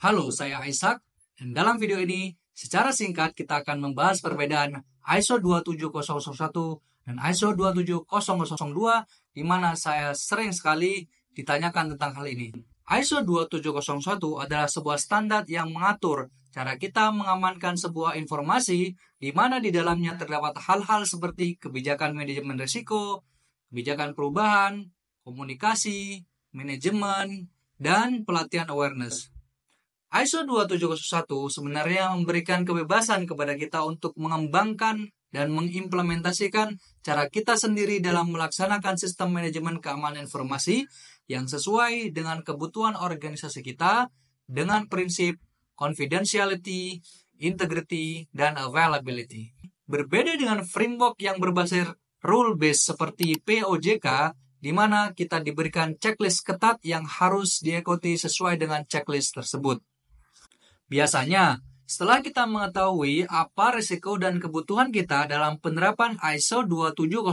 Halo, saya Isaac, dan dalam video ini secara singkat kita akan membahas perbedaan ISO 27001 dan ISO 27002 di mana saya sering sekali ditanyakan tentang hal ini. ISO 2701 adalah sebuah standar yang mengatur cara kita mengamankan sebuah informasi di mana di dalamnya terdapat hal-hal seperti kebijakan manajemen risiko, kebijakan perubahan, komunikasi, manajemen, dan pelatihan awareness. ISO 2701 sebenarnya memberikan kebebasan kepada kita untuk mengembangkan dan mengimplementasikan cara kita sendiri dalam melaksanakan sistem manajemen keamanan informasi yang sesuai dengan kebutuhan organisasi kita dengan prinsip confidentiality, integrity, dan availability. Berbeda dengan framework yang berbasis rule-based seperti POJK, di mana kita diberikan checklist ketat yang harus diikuti sesuai dengan checklist tersebut. Biasanya, setelah kita mengetahui apa risiko dan kebutuhan kita dalam penerapan ISO 27001,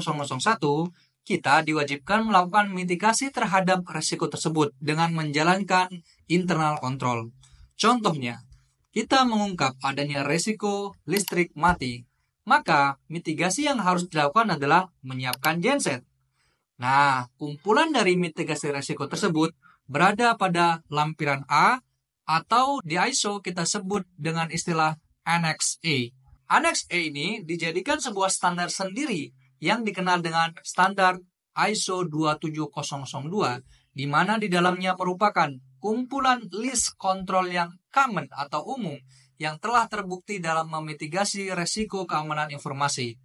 kita diwajibkan melakukan mitigasi terhadap risiko tersebut dengan menjalankan internal control. Contohnya, kita mengungkap adanya risiko listrik mati, maka mitigasi yang harus dilakukan adalah menyiapkan genset. Nah, kumpulan dari mitigasi risiko tersebut berada pada lampiran A, atau di ISO kita sebut dengan istilah Annex A. Annex A ini dijadikan sebuah standar sendiri yang dikenal dengan standar ISO 27002, di mana di dalamnya merupakan kumpulan list control yang common atau umum yang telah terbukti dalam memitigasi resiko keamanan informasi.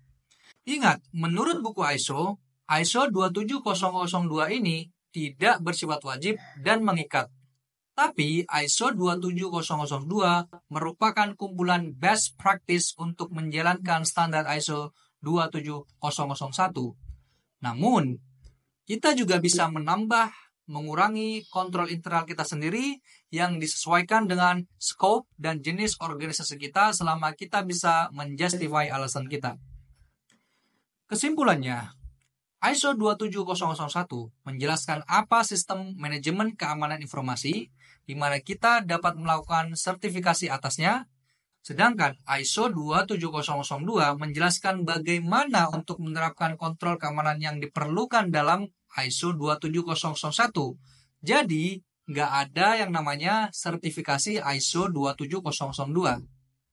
Ingat, menurut buku ISO 27002 ini tidak bersifat wajib dan mengikat. Tapi ISO 27002 merupakan kumpulan best practice untuk menjalankan standar ISO 27001. Namun, kita juga bisa menambah, mengurangi kontrol internal kita sendiri yang disesuaikan dengan scope dan jenis organisasi kita selama kita bisa menjustify alasan kita. Kesimpulannya, ISO 27001 menjelaskan apa sistem manajemen keamanan informasi, di mana kita dapat melakukan sertifikasi atasnya, sedangkan ISO 27002 menjelaskan bagaimana untuk menerapkan kontrol keamanan yang diperlukan dalam ISO 27001. Jadi, nggak ada yang namanya sertifikasi ISO 27002.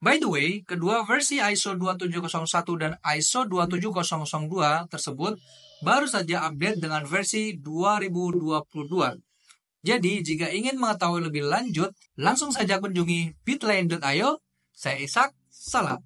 By the way, kedua versi ISO 27001 dan ISO 27002 tersebut baru saja update dengan versi 2022. Jadi, jika ingin mengetahui lebih lanjut, langsung saja kunjungi bit.ly.io. Saya Ishak, salam.